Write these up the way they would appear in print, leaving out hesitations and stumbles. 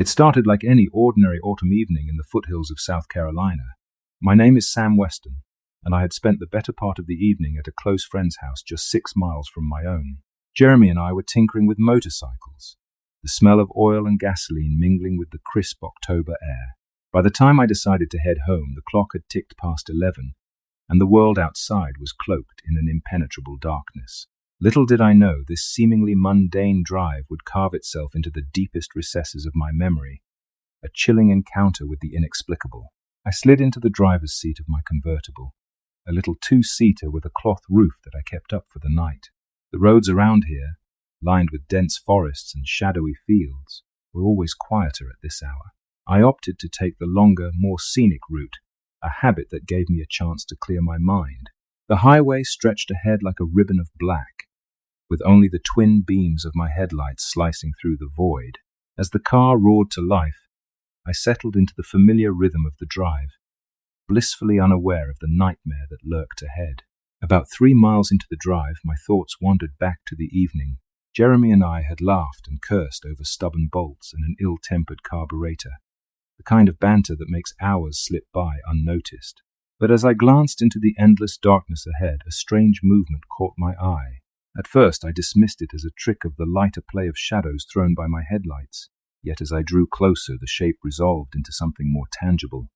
It started like any ordinary autumn evening in the foothills of South Carolina. My name is Sam Weston, and I had spent the better part of the evening at a close friend's house just 6 miles from my own. Jeremy and I were tinkering with motorcycles, the smell of oil and gasoline mingling with the crisp October air. By the time I decided to head home, the clock had ticked past 11, and the world outside was cloaked in an impenetrable darkness. Little did I know this seemingly mundane drive would carve itself into the deepest recesses of my memory, a chilling encounter with the inexplicable. I slid into the driver's seat of my convertible, a little two-seater with a cloth roof that I kept up for the night. The roads around here, lined with dense forests and shadowy fields, were always quieter at this hour. I opted to take the longer, more scenic route, a habit that gave me a chance to clear my mind. The highway stretched ahead like a ribbon of black, with only the twin beams of my headlights slicing through the void. As the car roared to life, I settled into the familiar rhythm of the drive, blissfully unaware of the nightmare that lurked ahead. About 3 miles into the drive, my thoughts wandered back to the evening. Jeremy and I had laughed and cursed over stubborn bolts and an ill-tempered carburetor, the kind of banter that makes hours slip by unnoticed. But as I glanced into the endless darkness ahead, a strange movement caught my eye. At first I dismissed it as a trick of the lighter play of shadows thrown by my headlights. Yet as I drew closer, the shape resolved into something more tangible,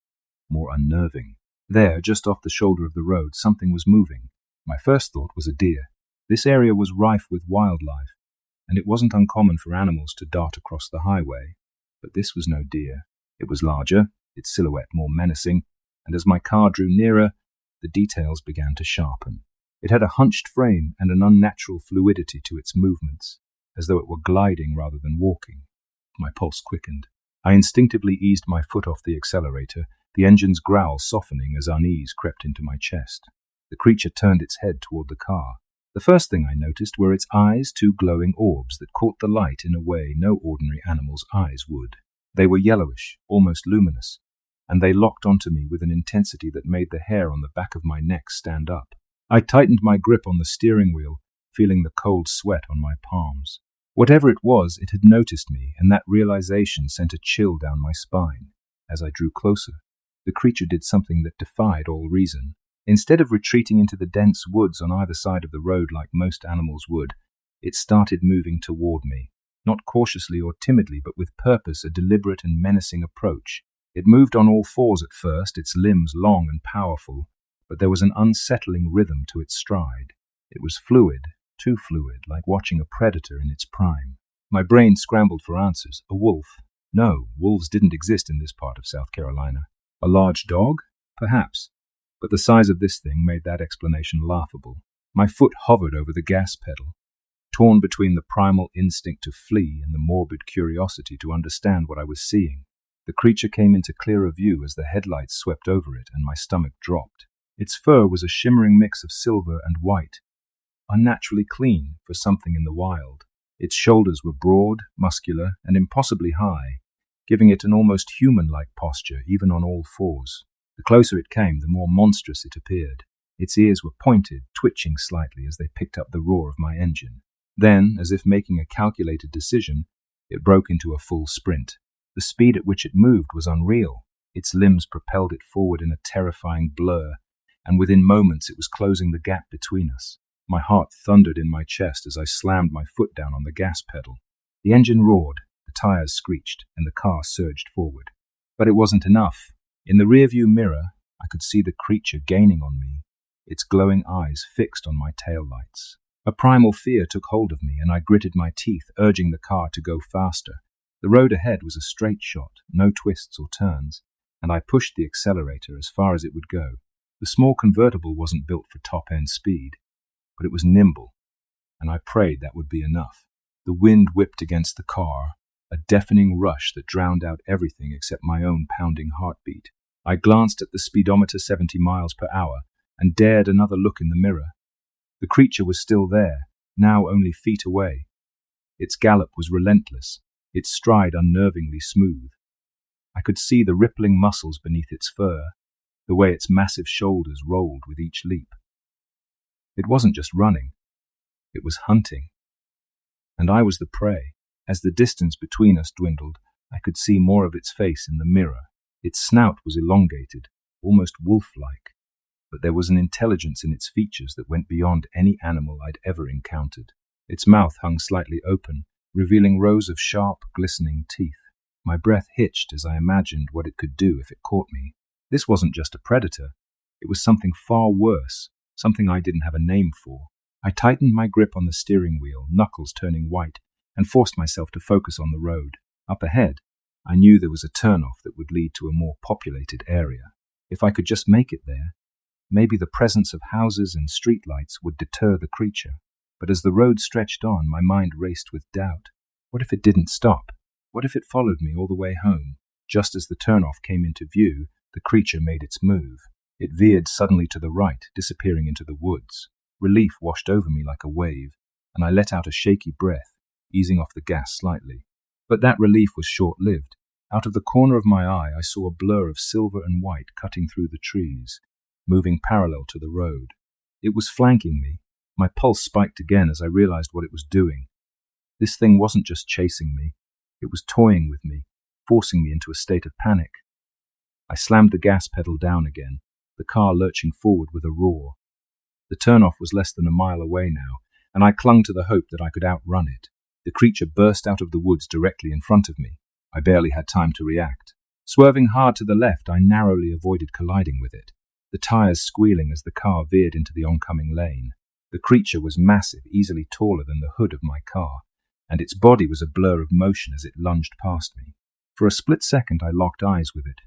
more unnerving. There, just off the shoulder of the road, something was moving. My first thought was a deer. This area was rife with wildlife, and it wasn't uncommon for animals to dart across the highway. But this was no deer. It was larger, its silhouette more menacing, and as my car drew nearer, the details began to sharpen. It had a hunched frame and an unnatural fluidity to its movements, as though it were gliding rather than walking. My pulse quickened. I instinctively eased my foot off the accelerator, the engine's growl softening as unease crept into my chest. The creature turned its head toward the car. The first thing I noticed were its eyes, two glowing orbs that caught the light in a way no ordinary animal's eyes would. They were yellowish, almost luminous, and they locked onto me with an intensity that made the hair on the back of my neck stand up. I tightened my grip on the steering wheel, feeling the cold sweat on my palms. Whatever it was, it had noticed me, and that realization sent a chill down my spine. As I drew closer, the creature did something that defied all reason. Instead of retreating into the dense woods on either side of the road like most animals would, it started moving toward me, not cautiously or timidly, but with purpose, a deliberate and menacing approach. It moved on all fours at first, its limbs long and powerful, but there was an unsettling rhythm to its stride. It was fluid, too fluid, like watching a predator in its prime. My brain scrambled for answers. A wolf? No, wolves didn't exist in this part of South Carolina. A large dog? Perhaps. But the size of this thing made that explanation laughable. My foot hovered over the gas pedal, torn between the primal instinct to flee and the morbid curiosity to understand what I was seeing. The creature came into clearer view as the headlights swept over it and my stomach dropped. Its fur was a shimmering mix of silver and white, unnaturally clean for something in the wild. Its shoulders were broad, muscular, and impossibly high, giving it an almost human-like posture even on all fours. The closer it came, the more monstrous it appeared. Its ears were pointed, twitching slightly as they picked up the roar of my engine. Then, as if making a calculated decision, it broke into a full sprint. The speed at which it moved was unreal. Its limbs propelled it forward in a terrifying blur, and within moments it was closing the gap between us. My heart thundered in my chest as I slammed my foot down on the gas pedal. The engine roared, the tires screeched, and the car surged forward. But it wasn't enough. In the rearview mirror, I could see the creature gaining on me, its glowing eyes fixed on my taillights. A primal fear took hold of me, and I gritted my teeth, urging the car to go faster. The road ahead was a straight shot, no twists or turns, and I pushed the accelerator as far as it would go. The small convertible wasn't built for top-end speed, but it was nimble, and I prayed that would be enough. The wind whipped against the car, a deafening rush that drowned out everything except my own pounding heartbeat. I glanced at the speedometer 70 miles per hour and dared another look in the mirror. The creature was still there, now only feet away. Its gallop was relentless, its stride unnervingly smooth. I could see the rippling muscles beneath its fur, the way its massive shoulders rolled with each leap. It wasn't just running, it was hunting. And I was the prey. As the distance between us dwindled, I could see more of its face in the mirror. Its snout was elongated, almost wolf-like, but there was an intelligence in its features that went beyond any animal I'd ever encountered. Its mouth hung slightly open, revealing rows of sharp, glistening teeth. My breath hitched as I imagined what it could do if it caught me. This wasn't just a predator. It was something far worse, something I didn't have a name for. I tightened my grip on the steering wheel, knuckles turning white, and forced myself to focus on the road. Up ahead, I knew there was a turnoff that would lead to a more populated area. If I could just make it there, maybe the presence of houses and streetlights would deter the creature. But as the road stretched on, my mind raced with doubt. What if it didn't stop? What if it followed me all the way home? Just as the turnoff came into view, the creature made its move. It veered suddenly to the right, disappearing into the woods. Relief washed over me like a wave, and I let out a shaky breath, easing off the gas slightly. But that relief was short-lived. Out of the corner of my eye, I saw a blur of silver and white cutting through the trees, moving parallel to the road. It was flanking me. My pulse spiked again as I realized what it was doing. This thing wasn't just chasing me. It was toying with me, forcing me into a state of panic. I slammed the gas pedal down again, the car lurching forward with a roar. The turnoff was less than a mile away now, and I clung to the hope that I could outrun it. The creature burst out of the woods directly in front of me. I barely had time to react. Swerving hard to the left, I narrowly avoided colliding with it, the tires squealing as the car veered into the oncoming lane. The creature was massive, easily taller than the hood of my car, and its body was a blur of motion as it lunged past me. For a split second, I locked eyes with it,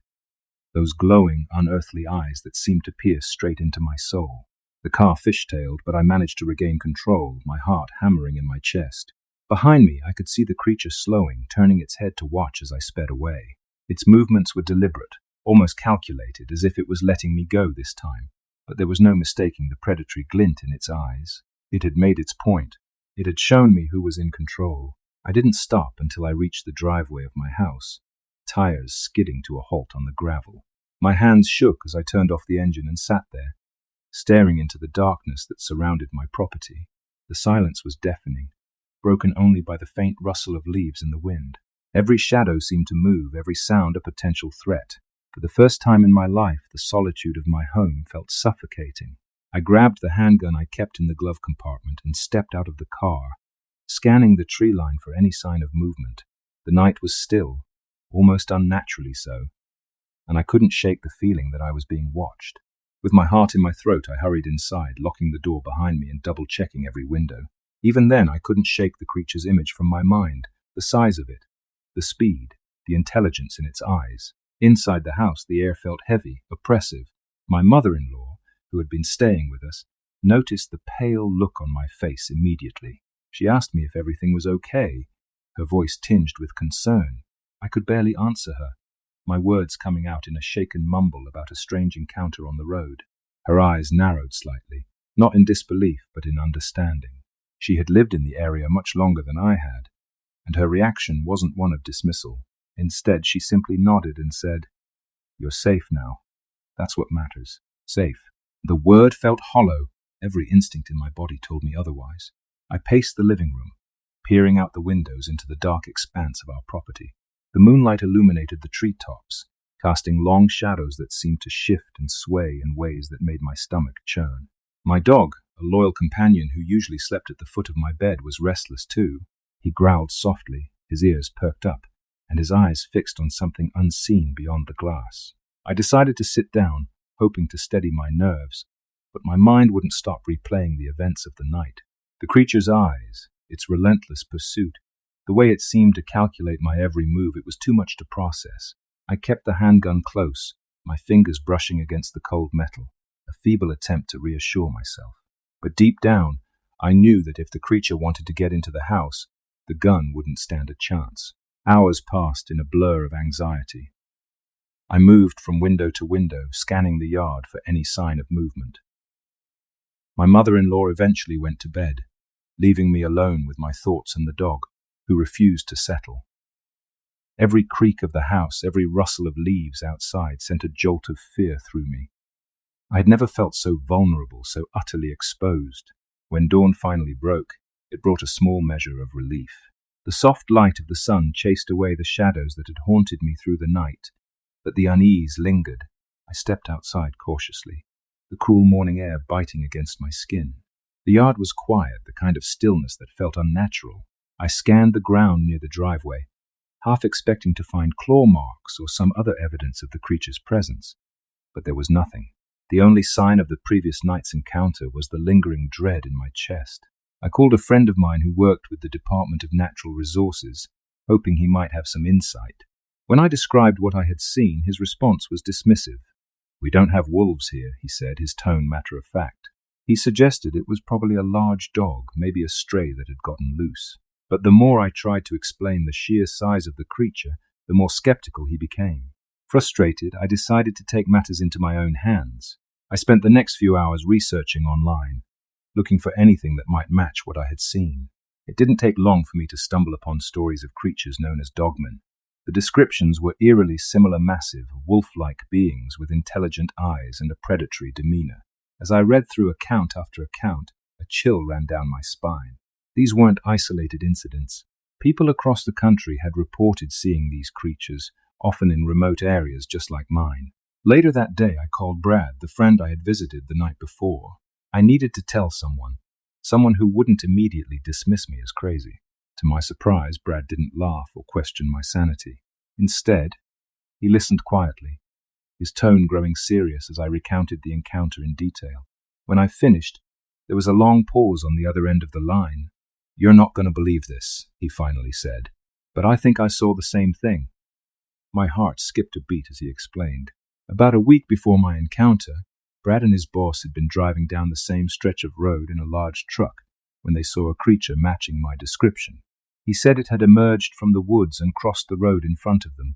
those glowing, unearthly eyes that seemed to pierce straight into my soul. The car fishtailed, but I managed to regain control, my heart hammering in my chest. Behind me, I could see the creature slowing, turning its head to watch as I sped away. Its movements were deliberate, almost calculated, as if it was letting me go this time. But there was no mistaking the predatory glint in its eyes. It had made its point. It had shown me who was in control. I didn't stop until I reached the driveway of my house, tires skidding to a halt on the gravel. My hands shook as I turned off the engine and sat there, staring into the darkness that surrounded my property. The silence was deafening, broken only by the faint rustle of leaves in the wind. Every shadow seemed to move, every sound a potential threat. For the first time in my life, the solitude of my home felt suffocating. I grabbed the handgun I kept in the glove compartment and stepped out of the car, scanning the tree line for any sign of movement. The night was still, almost unnaturally so, and I couldn't shake the feeling that I was being watched. With my heart in my throat, I hurried inside, locking the door behind me and double-checking every window. Even then, I couldn't shake the creature's image from my mind, the size of it, the speed, the intelligence in its eyes. Inside the house, the air felt heavy, oppressive. My mother-in-law, who had been staying with us, noticed the pale look on my face immediately. She asked me if everything was okay, her voice tinged with concern. I could barely answer her, my words coming out in a shaken mumble about a strange encounter on the road. Her eyes narrowed slightly, not in disbelief, but in understanding. She had lived in the area much longer than I had, and her reaction wasn't one of dismissal. Instead, she simply nodded and said, "You're safe now. That's what matters. Safe." The word felt hollow. Every instinct in my body told me otherwise. I paced the living room, peering out the windows into the dark expanse of our property. The moonlight illuminated the treetops, casting long shadows that seemed to shift and sway in ways that made my stomach churn. My dog, a loyal companion who usually slept at the foot of my bed, was restless too. He growled softly, his ears perked up, and his eyes fixed on something unseen beyond the glass. I decided to sit down, hoping to steady my nerves, but my mind wouldn't stop replaying the events of the night. The creature's eyes, its relentless pursuit, the way it seemed to calculate my every move, it was too much to process. I kept the handgun close, my fingers brushing against the cold metal, a feeble attempt to reassure myself. But deep down, I knew that if the creature wanted to get into the house, the gun wouldn't stand a chance. Hours passed in a blur of anxiety. I moved from window to window, scanning the yard for any sign of movement. My mother-in-law eventually went to bed, leaving me alone with my thoughts and the dog, who refused to settle. Every creak of the house, every rustle of leaves outside sent a jolt of fear through me. I had never felt so vulnerable, so utterly exposed. When dawn finally broke, it brought a small measure of relief. The soft light of the sun chased away the shadows that had haunted me through the night, but the unease lingered. I stepped outside cautiously, the cool morning air biting against my skin. The yard was quiet, the kind of stillness that felt unnatural. I scanned the ground near the driveway, half expecting to find claw marks or some other evidence of the creature's presence. But there was nothing. The only sign of the previous night's encounter was the lingering dread in my chest. I called a friend of mine who worked with the Department of Natural Resources, hoping he might have some insight. When I described what I had seen, his response was dismissive. "We don't have wolves here," he said, his tone matter-of-fact. He suggested it was probably a large dog, maybe a stray that had gotten loose. But the more I tried to explain the sheer size of the creature, the more skeptical he became. Frustrated, I decided to take matters into my own hands. I spent the next few hours researching online, looking for anything that might match what I had seen. It didn't take long for me to stumble upon stories of creatures known as dogmen. The descriptions were eerily similar, massive, wolf-like beings with intelligent eyes and a predatory demeanor. As I read through account after account, a chill ran down my spine. These weren't isolated incidents. People across the country had reported seeing these creatures, often in remote areas just like mine. Later that day, I called Brad, the friend I had visited the night before. I needed to tell someone who wouldn't immediately dismiss me as crazy. To my surprise, Brad didn't laugh or question my sanity. Instead, he listened quietly, his tone growing serious as I recounted the encounter in detail. When I finished, there was a long pause on the other end of the line. "You're not going to believe this," he finally said, "but I think I saw the same thing." My heart skipped a beat as he explained. About a week before my encounter, Brad and his boss had been driving down the same stretch of road in a large truck when they saw a creature matching my description. He said it had emerged from the woods and crossed the road in front of them,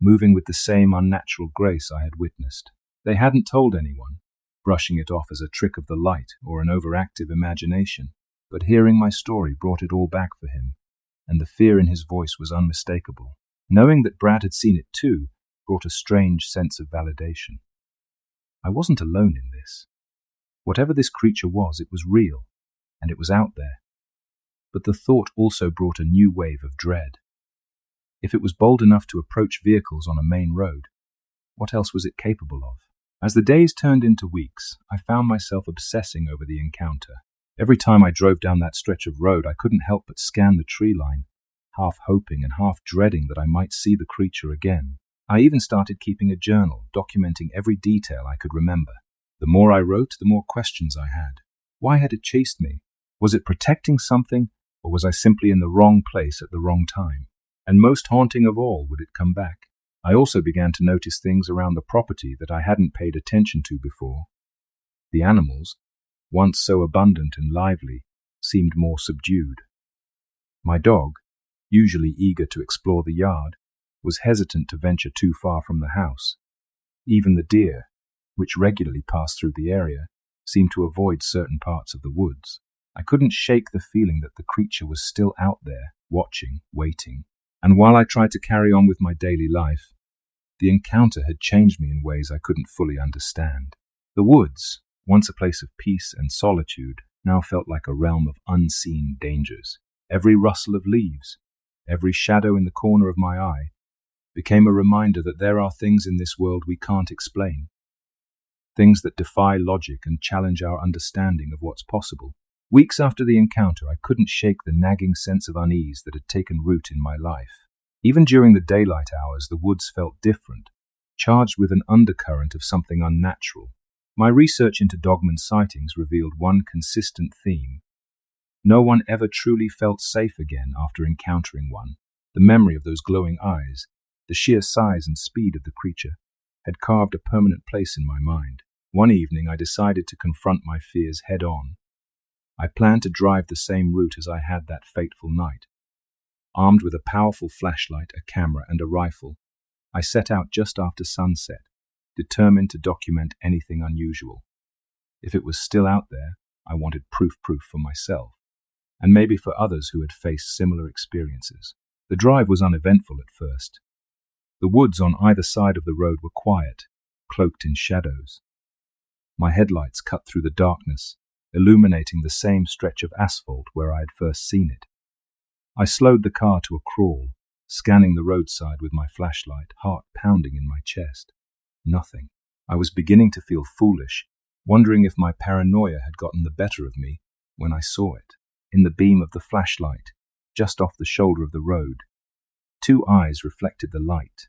moving with the same unnatural grace I had witnessed. They hadn't told anyone, brushing it off as a trick of the light or an overactive imagination, but hearing my story brought it all back for him, and the fear in his voice was unmistakable. Knowing that Brad had seen it too brought a strange sense of validation. I wasn't alone in this. Whatever this creature was, it was real, and it was out there. But the thought also brought a new wave of dread. If it was bold enough to approach vehicles on a main road, what else was it capable of? As the days turned into weeks, I found myself obsessing over the encounter. Every time I drove down that stretch of road, I couldn't help but scan the tree line, half hoping and half dreading that I might see the creature again. I even started keeping a journal, documenting every detail I could remember. The more I wrote, the more questions I had. Why had it chased me? Was it protecting something, or was I simply in the wrong place at the wrong time? And most haunting of all, would it come back? I also began to notice things around the property that I hadn't paid attention to before. The animals, once so abundant and lively, seemed more subdued. My dog, usually eager to explore the yard, was hesitant to venture too far from the house. Even the deer, which regularly passed through the area, seemed to avoid certain parts of the woods. I couldn't shake the feeling that the creature was still out there, watching, waiting. And while I tried to carry on with my daily life, the encounter had changed me in ways I couldn't fully understand. The woods, once a place of peace and solitude, now felt like a realm of unseen dangers. Every rustle of leaves, every shadow in the corner of my eye, became a reminder that there are things in this world we can't explain. Things that defy logic and challenge our understanding of what's possible. Weeks after the encounter, I couldn't shake the nagging sense of unease that had taken root in my life. Even during the daylight hours, the woods felt different, charged with an undercurrent of something unnatural. My research into dogman sightings revealed one consistent theme. No one ever truly felt safe again after encountering one. The memory of those glowing eyes, the sheer size and speed of the creature, had carved a permanent place in my mind. One evening, I decided to confront my fears head-on. I planned to drive the same route as I had that fateful night. Armed with a powerful flashlight, a camera, and a rifle, I set out just after sunset, determined to document anything unusual. If it was still out there, I wanted proof for myself, and maybe for others who had faced similar experiences. The drive was uneventful at first. The woods on either side of the road were quiet, cloaked in shadows. My headlights cut through the darkness, illuminating the same stretch of asphalt where I had first seen it. I slowed the car to a crawl, scanning the roadside with my flashlight, heart pounding in my chest. Nothing. I was beginning to feel foolish, wondering if my paranoia had gotten the better of me when I saw it. In the beam of the flashlight, just off the shoulder of the road, two eyes reflected the light,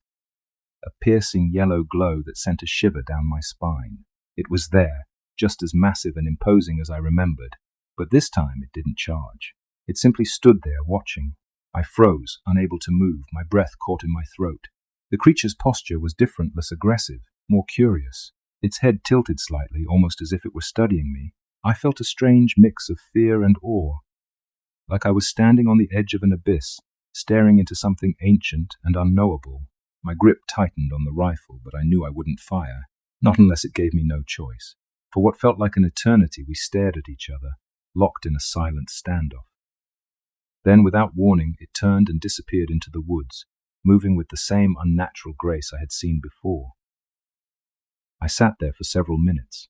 a piercing yellow glow that sent a shiver down my spine. It was there, just as massive and imposing as I remembered, but this time it didn't charge. It simply stood there, watching. I froze, unable to move, my breath caught in my throat. The creature's posture was different, less aggressive, more curious. Its head tilted slightly, almost as if it were studying me. I felt a strange mix of fear and awe, like I was standing on the edge of an abyss, staring into something ancient and unknowable. My grip tightened on the rifle, but I knew I wouldn't fire, not unless it gave me no choice. For what felt like an eternity, we stared at each other, locked in a silent standoff. Then, without warning, it turned and disappeared into the woods, moving with the same unnatural grace I had seen before. I sat there for several minutes,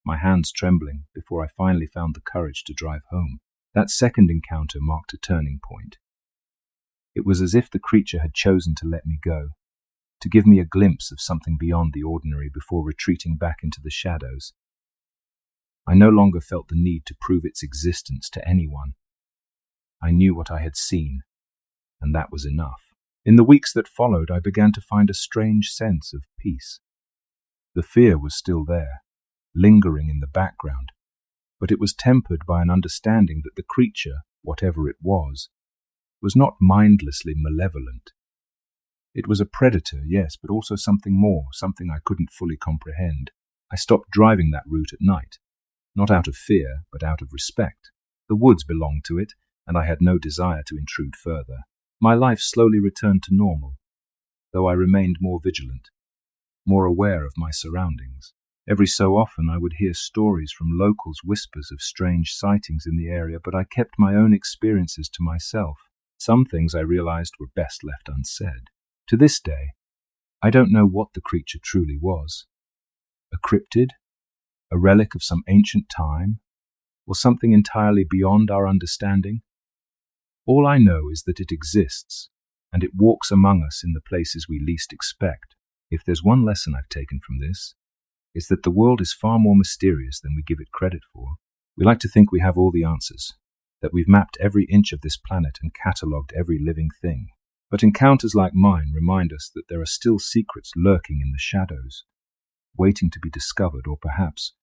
my hands trembling, before I finally found the courage to drive home. That second encounter marked a turning point. It was as if the creature had chosen to let me go, to give me a glimpse of something beyond the ordinary before retreating back into the shadows. I no longer felt the need to prove its existence to anyone. I knew what I had seen, and that was enough. In the weeks that followed, I began to find a strange sense of peace. The fear was still there, lingering in the background, but it was tempered by an understanding that the creature, whatever it was not mindlessly malevolent. It was a predator, yes, but also something more, something I couldn't fully comprehend. I stopped driving that route at night, not out of fear, but out of respect. The woods belonged to it, and I had no desire to intrude further. My life slowly returned to normal, though I remained more vigilant, more aware of my surroundings. Every so often I would hear stories from locals, whispers of strange sightings in the area, but I kept my own experiences to myself. Some things I realized were best left unsaid. To this day, I don't know what the creature truly was. A cryptid? A relic of some ancient time? Or something entirely beyond our understanding? All I know is that it exists, and it walks among us in the places we least expect. If there's one lesson I've taken from this, it's that the world is far more mysterious than we give it credit for. We like to think we have all the answers, that we've mapped every inch of this planet and catalogued every living thing. But encounters like mine remind us that there are still secrets lurking in the shadows, waiting to be discovered, or perhaps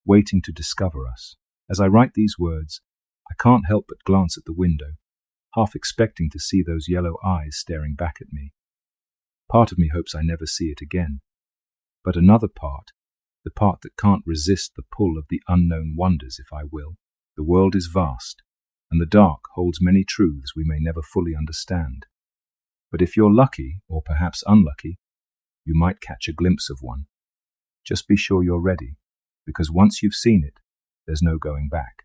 waiting to discover us. As I write these words, I can't help but glance at the window, half expecting to see those yellow eyes staring back at me. Part of me hopes I never see it again, but another part, the part that can't resist the pull of the unknown, wonders if I will. The world is vast, and the dark holds many truths we may never fully understand. But if you're lucky, or perhaps unlucky, you might catch a glimpse of one. Just be sure you're ready, because once you've seen it, there's no going back.